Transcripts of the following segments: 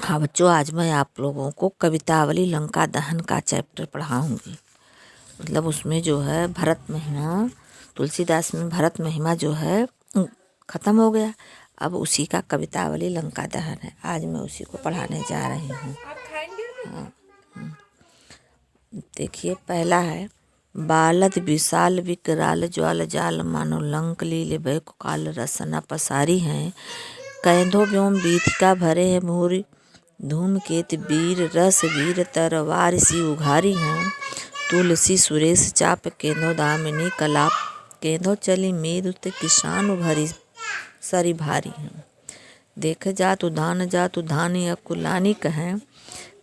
हाँ बच्चों, आज मैं आप लोगों को कवितावली लंका दहन का चैप्टर पढ़ाऊंगी। मतलब उसमें जो है भरत महिमा, तुलसीदास में भरत महिमा जो है ख़त्म हो गया। अब उसी का कवितावली लंका दहन है। आज मैं उसी को पढ़ाने जा रही हूँ। देखिए, पहला है बालद विशाल विकराल ज्वाल जाल मानो लंक लीले भय काल रसना पसारी हैं। कैंधो व्योम बीथिका भरे है भूरी धूमकेत वीर रस वीर तरवार सी उघारी हैं। तुलसी सुरेश चाप केंधो दामिनी कलाप केंधो चली मेरु ते किसान भरी सरी भारी हैं। देख जातु धानी अकुलानी कहें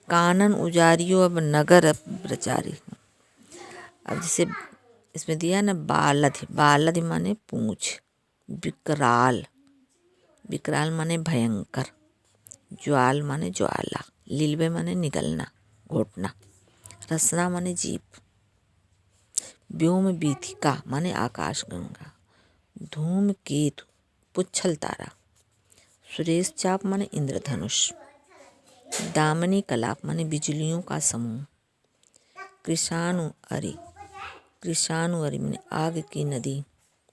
कानन उजारियो अब नगर प्रचारी। अब जैसे इसमें दिया ना बालद माने पूंछ, विकराल विकराल माने भयंकर, ज्वाल माने ज्वाला, लीलबे माने निगलना घोटना, रसना माने जीप, व्योम बीथिका माने आकाश गंगा, धूमकेतु पुच्छल तारा, सुरेश चाप माने इंद्रधनुष, दामनी कलाप माने बिजलियों का समूह, कृषाणु अरि माने आग की नदी,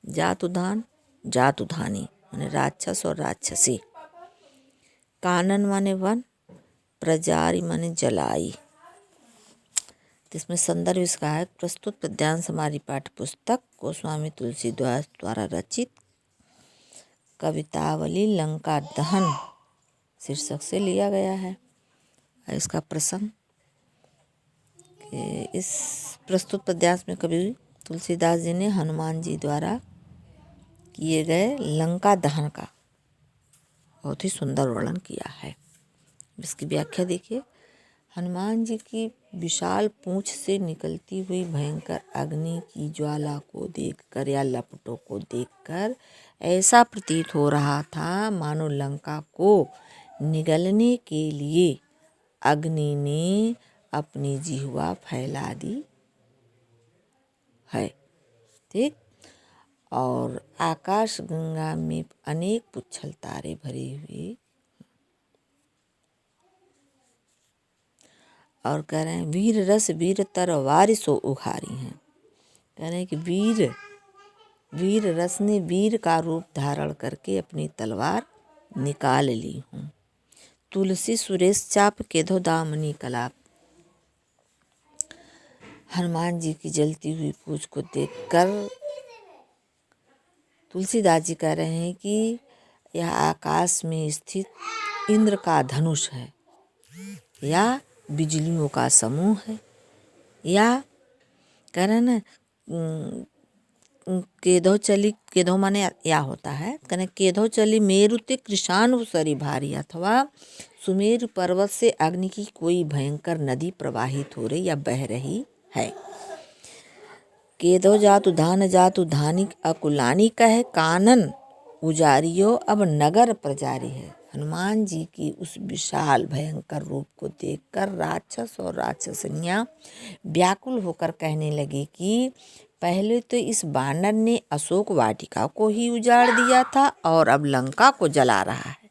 जातुधान जातुधानी माने राक्षस और राक्षसी, कानन माने वन, प्रजारी माने जलाई। जिसमें संदर्भ इसका है प्रस्तुत पद्यांश हमारी पाठ्य पुस्तक गोस्वामी तुलसीदास द्वारा रचित कवितावली लंका दहन शीर्षक से लिया गया है। इसका प्रसंग इस प्रस्तुत पद्यांश में कवि तुलसीदास जी ने हनुमान जी द्वारा किए गए लंका दहन का बहुत ही सुंदर वर्णन किया है। इसकी व्याख्या देखिए। हनुमान जी की विशाल पूंछ से निकलती हुई भयंकर अग्नि की ज्वाला को देखकर या लपटों को देखकर ऐसा प्रतीत हो रहा था मानो लंका को निगलने के लिए अग्नि ने अपनी जिह्वा फैला दी है। ठीक। और आकाश गंगा में अनेक पुच्छल तारे भरे हुए और कह रहे हैं वीर रस वीर तरवार सो उघारी हैं। कह रहे हैं कि वीर रस ने वीर का रूप धारण करके अपनी तलवार निकाल ली हूँ। तुलसी सुरेश चाप केधो दामनी कलाप। हनुमान जी की जलती हुई पूंछ को देखकर तुलसीदास जी कह रहे हैं कि यह आकाश में स्थित इंद्र का धनुष है या बिजलियों का समूह है, या कह रहे हैं ना केधो माने या होता है, कहने केधो चली मेरु ते कृषाण सरी भारी, अथवा सुमेरु पर्वत से अग्नि की कोई भयंकर नदी प्रवाहित हो रही या बह रही है। केधो जातु धानी अकुलानी कहे कानन उजारियो अब नगर प्रजारी है। हनुमान जी की उस विशाल भयंकर रूप को देखकर राक्षस और राक्षसनियाँ व्याकुल होकर कहने लगे कि पहले तो इस बानर ने अशोक वाटिका को ही उजाड़ दिया था और अब लंका को जला रहा है।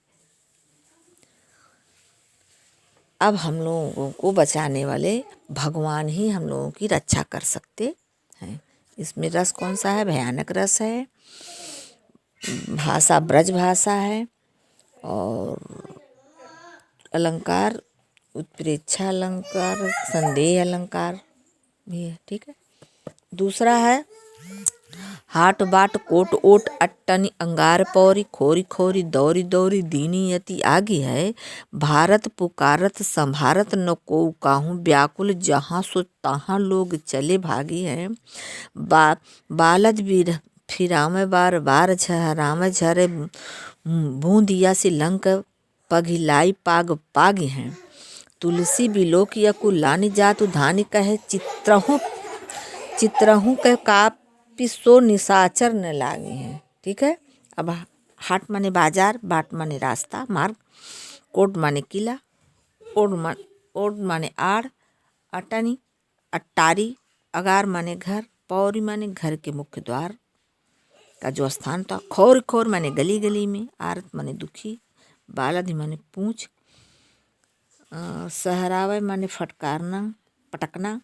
अब हम लोगों को बचाने वाले भगवान ही हम लोगों की रक्षा कर सकते हैं। इसमें रस कौन सा है? भयानक रस है, भाषा ब्रज भाषा है, और अलंकार उत्प्रेक्षा अलंकार, संदेह अलंकार भी है। ठीक है। दूसरा है हाट बाट कोट ओट अट्टनी अंगार पौरी खोरी खोरी दौरी दौरी दीनी यति आगी है। भारत पुकारत संभारत न को काहूँ व्याकुल जहाँ सो तहाँ लोग चले भागी हैं। बालद बीर फिरामे बार बार राम झरे बूंदिया से लंक पघिलाई पाग पागी हैं। तुलसी बिलोक यकुलानी जातु धानी कहे चित्रहूँ कह कापि सो निशाचर न लागे हैं। ठीक है। अब हाट माने बाजार, बाट माने रास्ता मार्ग, कोट माने किला, ओट माने आड़, अटनी अट्टारी, अगार माने घर, पौरी माने घर के मुख्य द्वार का जो स्थान था, खोर माने गली गली में, आरत माने दुखी, बालद माने पूंछ, सहरावय माने फटकारना, पटकना।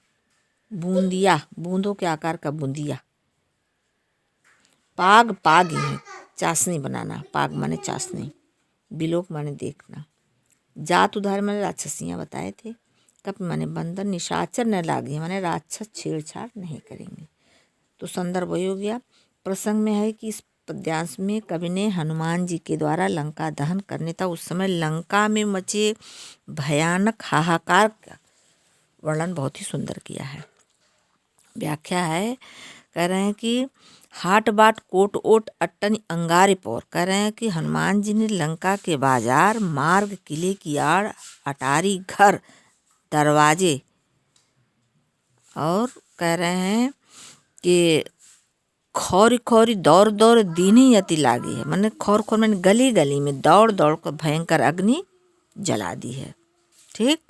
बूंदिया, बूंदों के आकार का बूंदिया। पाग, पाग ही है, चाशनी बनाना। पाग माने चाशनी। बिलोक माने देखना। जात उधार माने राक्षसियाँ बताए थे। कप माने बंदर। निशाचर न लागे माने राक्षस छेड़छाड़ नहीं करेंगे। तो संदर्भ वही हो गया। प्रसंग में है कि इस पद्यांश में कवि ने हनुमान जी के द्वारा लंका दहन करने था उस समय लंका में मचे भयानक हाहाकार का वर्णन बहुत ही सुंदर किया है। व्याख्या है, कह रहे हैं कि हाट बाट कोट ओट अट्टन अंगारे पौर। कह रहे हैं कि हनुमान जी ने लंका के बाजार, मार्ग, किले की आड़, अटारी, घर, दरवाजे और कह रहे हैं कि खौरी खौरी दौड़ दौड़ दीनी यति लागी है। मैंने खौर खौर मैंने गली गली में दौड़ दौड़ कर भयंकर अग्नि जला दी है। ठीक।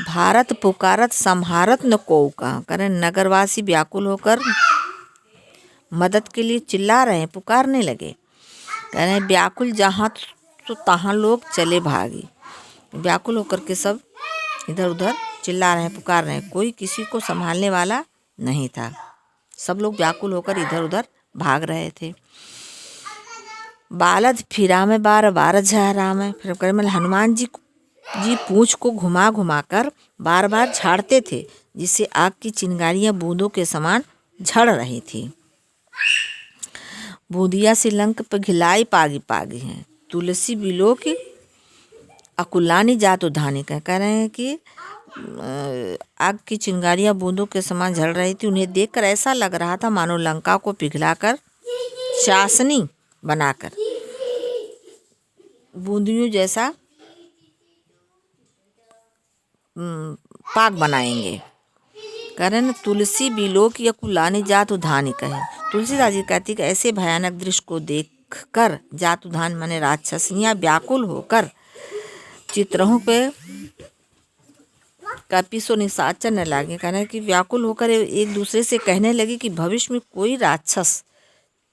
भारत पुकारत संहारत न को कहा। करें नगरवासी व्याकुल होकर मदद के लिए चिल्ला रहे हैं, पुकारने लगे। कह रहे हैं व्याकुल जहाँ तो तहाँ लोग चले भागे। व्याकुल होकर के सब इधर उधर चिल्ला रहे हैं, पुकार रहे हैं। कोई किसी को संभालने वाला नहीं था। सब लोग व्याकुल होकर इधर उधर भाग रहे थे। बालद फिरा में बार बार झहरा में। फिर करे मतलब हनुमान जी पूंछ को घुमा घुमा कर बार बार झाड़ते थे, जिससे आग की चिंगारियां बूंदों के समान झड़ रही थी। बूंदिया से लंक पर घिलाई पागी पागी हैं। तुलसी बिलो की अकुलानी जात उधानी। कह रहे हैं कि आग की चिंगारियां बूंदों के समान झड़ रही थी। उन्हें देखकर ऐसा लग रहा था मानो लंका को पिघलाकर चाशनी बनाकर बूंदियों जैसा पाक बनाएंगे। कारण तुलसी बिलोक या कुलानी जात उधानी कहे। तुलसीदास जी कहती कि ऐसे भयानक दृश्य को देखकर जात उधान माने राक्षसियां व्याकुल होकर चित्रों पे कपिसो निशाचर न लागे। कहना कि व्याकुल होकर एक दूसरे से कहने लगे कि भविष्य में कोई राक्षस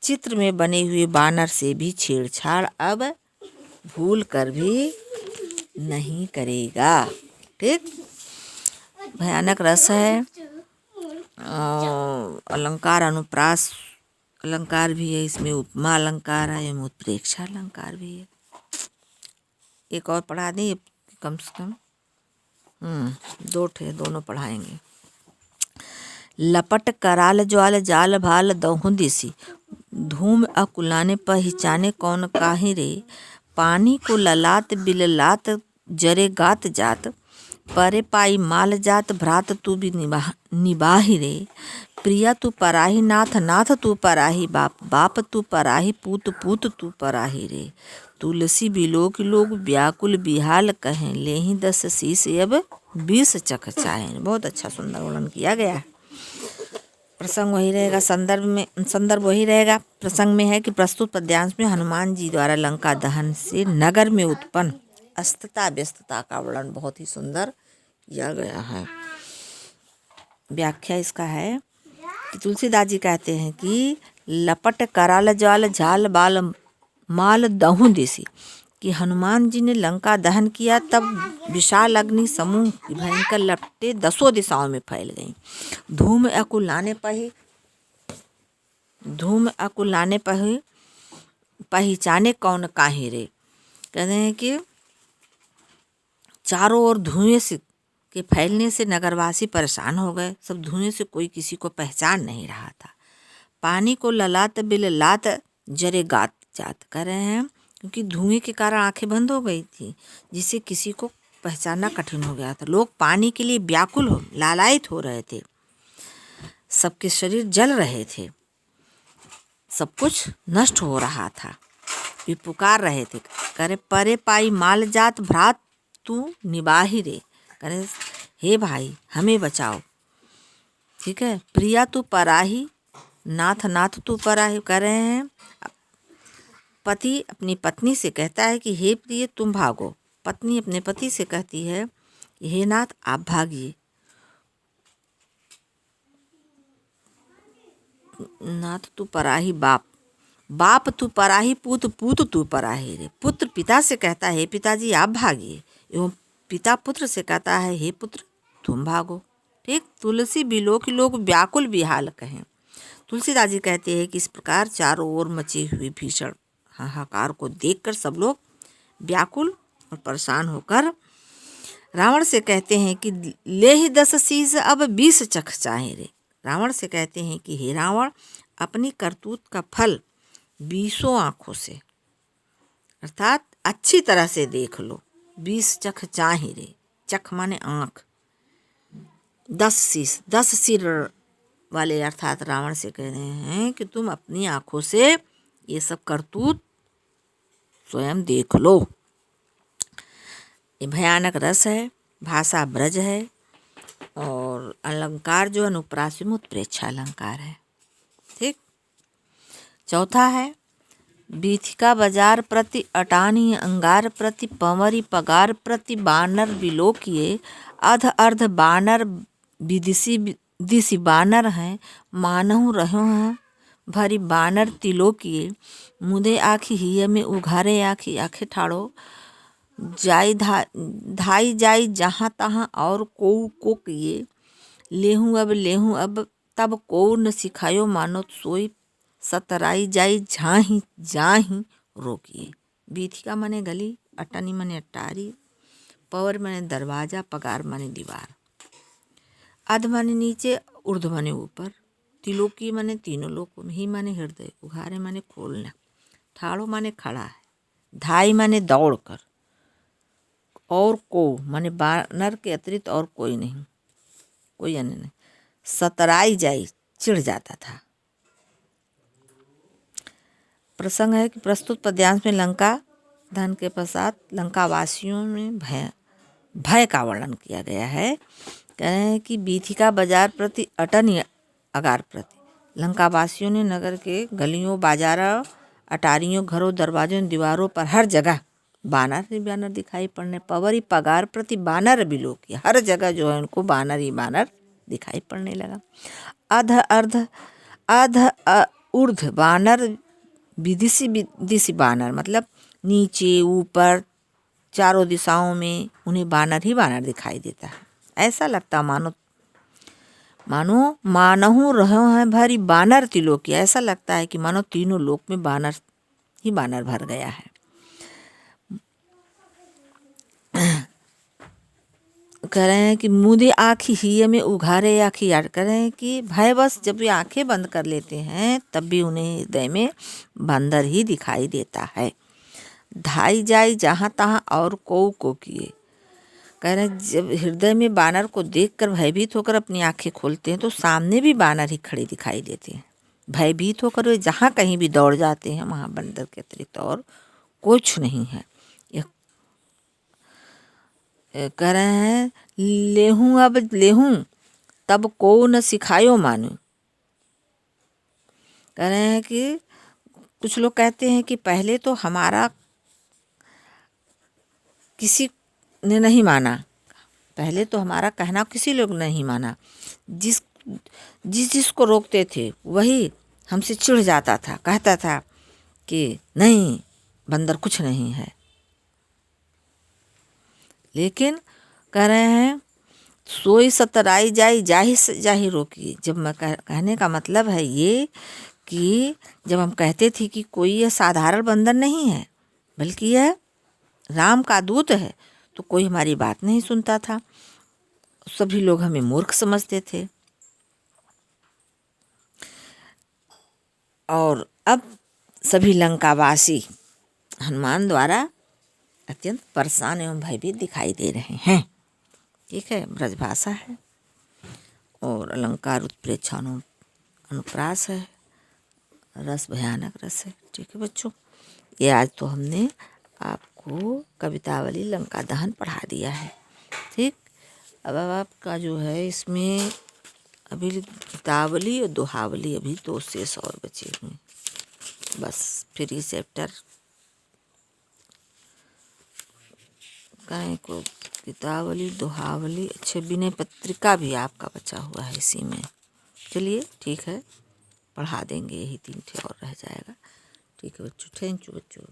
चित्र में बने हुए बानर से भी छेड़छाड़ अब भूल कर भी नहीं करेगा। ठीक। भयानक रस है। अलंकार अनुप्रास अलंकार भी है इसमें, उपमा अलंकार है, उत्प्रेक्षा अलंकार भी है। एक और पढ़ा दें कम से कम। दो ठे दोनों पढ़ाएंगे। लपट कराल ज्वाल जाल भाल दहुं दिसी। धूम अकुलाने पहिचाने कौन काहि रे। पानी को ललात बिललात जरे गात जात। परे पाई माल जात भ्रात तू भी निबाही रे। प्रिया तू पराही नाथ नाथ तू पराही बाप। बाप तू पराही पूत पूत तू पराही रे। तुलसी बिलोक लोग व्याकुल बिहाल कहें। लेहि 10 शीश अब 20 चख चाहें। बहुत अच्छा सुंदर वर्णन किया गया है। प्रसंग वही रहेगा, संदर्भ वही रहेगा। प्रसंग में है कि प्रस्तुत पद्यांश में हनुमान जी द्वारा लंका दहन से नगर में उत्पन्न अस्तता व्यस्तता का वर्णन बहुत ही सुंदर किया गया है। व्याख्या इसका है कि तुलसीदास जी कहते हैं कि लपट कराल ज्वाल झाल बाल माल दहुं दिसी, कि हनुमान जी ने लंका दहन किया तब विशाल अग्नि समूह की भयंकर लपटें 10 दिशाओं में फैल गईं। धूम अकुलाने पहिचाने कौन काहे रे। कहते हैं कि चारों ओर धुएं से के फैलने से नगरवासी परेशान हो गए। सब धुएं से कोई किसी को पहचान नहीं रहा था। पानी को ललात बिललात जरे गात जात। कह रहे हैं क्योंकि धुएं के कारण आंखें बंद हो गई थी, जिससे किसी को पहचानना कठिन हो गया था। लोग पानी के लिए व्याकुल लालायित हो रहे थे। सबके शरीर जल रहे थे। सब कुछ नष्ट हो रहा था। वे पुकार रहे थे। करे परे पाई माल जात भ्रात तू निबाही रे। करे हे भाई हमें बचाओ। ठीक है। प्रिया तू पराही नाथ नाथ तू पराही। कह रहे हैं पति अपनी पत्नी से कहता है कि हे प्रिय तुम भागो। पत्नी अपने पति से कहती है कि हे नाथ आप भागिए। नाथ तू पराही बाप। बाप तू पराही पूत पूत तू पराही रे। पुत्र पिता से कहता है पिताजी आप भागिए। एवं पिता पुत्र से कहता है, हे पुत्र तुम भागो। ठीक, तुलसी बिलो की लोग व्याकुल बिहाल कहें। तुलसीदास जी कहते हैं कि इस प्रकार चारों ओर मची हुई भीषण हाहाकार को देखकर सब लोग व्याकुल और परेशान होकर रावण से कहते हैं कि ले ही 10 शीश अब 20 चख चाहे रे। रावण से कहते हैं कि हे रावण, अपनी करतूत का फल 20 आँखों से अर्थात अच्छी तरह से देख लो। 20 चख चाहे रे, चख माने आँख, 10 सिर वाले अर्थात रावण से कह रहे हैं कि तुम अपनी आँखों से ये सब करतूत स्वयं देख लो। ये भयानक रस है, भाषा ब्रज है और अलंकार जो अनुप्रास उत्प्रेक्षा अलंकार है। ठीक, चौथा है बीथिका बाजार प्रति अटानी अंगार प्रति पंवरी पगार प्रति बानर बिलोकिए अध अर्ध बानर विदिसी दिसी बानर हैं मानहु रहो हैं भरी बानर तिलोकिए मुदे आखी हिय में उघारे आखी आखे ठाड़ो जाई धाई जाई जहाँ तहाँ और को किए लेहूँ अब तब को न सिखायो मानो सोई सतराई जाई झाही जाही रोकिए। बीथिका माने गली, अटनी माने अटारी, पवर माने दरवाजा, पगार माने दीवार, अध माने नीचे, ऊर्ध्व माने ऊपर, तिलोकी माने तीनों लोक, ही माने हृदय, उघारे माने खोलना, ठाड़ो माने खड़ा है, धाई माने दौड़ कर, और को माने बानर के अतिरिक्त और कोई नहीं, कोई अन्य नहीं, सतराई जाई चिढ़ जाता था। प्रसंग है कि प्रस्तुत पद्यांश में लंका दहन के पश्चात लंका वासियों में भय का वर्णन किया गया है। कह रहे हैं कि बीथिका बाजार प्रति अटनी अगार प्रति लंका वासियों ने नगर के गलियों, बाजारों, अटारियों, घरों, दरवाजों, दीवारों पर हर जगह बानर ही बानर दिखाई पड़ने। पवरी पगार प्रति बानर बिलो किया, हर जगह जो है उनको बानर ही बानर दिखाई पड़ने लगा। अध ऊर्ध्व बानर विदिशी बानर मतलब नीचे ऊपर चारों दिशाओं में उन्हें बानर ही बानर दिखाई देता है। ऐसा लगता मानो मानहु रहो हैं भरी बानर तिलोकी, ऐसा लगता है कि मानो तीनों लोक में बानर ही बानर भर गया है। कह रहे हैं कि मुदे आँखी हिय में उघारे आँखी यार, कह रहे हैं कि भयवश जब वे आँखें बंद कर लेते हैं तब भी उन्हें हृदय में बंदर ही दिखाई देता है। धाई जाई जहाँ तहाँ और को किए, कह रहे हैं जब हृदय में बानर को देखकर भयभीत होकर अपनी आँखें खोलते हैं तो सामने भी बानर ही खड़े दिखाई देते हैं। भयभीत होकर वे जहाँ कहीं भी दौड़ जाते हैं वहाँ बंदर के अतिरिक्त और कुछ नहीं है। कह रहे हैं लेहूँ अब लेहूँ तब को न सिखायो मानो। कह रहे हैं कि कुछ लोग कहते हैं कि पहले तो हमारा किसी ने नहीं माना, पहले तो हमारा कहना किसी लोग नहीं माना, जिसको रोकते थे वही हमसे चिढ़ जाता था, कहता था कि नहीं बंदर कुछ नहीं है। लेकिन कह रहे हैं सोई सतराई जाई जाही रोकी। जब मैं कहने का मतलब है ये कि जब हम कहते थे कि कोई यह साधारण बंदर नहीं है बल्कि यह राम का दूत है तो कोई हमारी बात नहीं सुनता था, सभी लोग हमें मूर्ख समझते थे। और अब सभी लंकावासी हनुमान द्वारा अत्यंत परेशान एवं भयभीत दिखाई दे रहे हैं। ठीक है, ब्रजभाषा है और अलंकार उत्प्रेक्षा अनुप्रास है, रस भयानक रस है। ठीक है बच्चों, ये आज तो हमने आपको कवितावली लंका दहन पढ़ा दिया है। ठीक, अब आपका जो है इसमें अभी गीतावली और दोहावली अभी 2 शेष और बचे हुए, बस फिर ये चैप्टर को गीतावली दोहावली, अच्छे विनय पत्रिका भी आपका बचा हुआ है इसी में। चलिए ठीक है, पढ़ा देंगे, यही 3 ठे और रह जाएगा। ठीक है बच्चों, थैंक यू बच्चों।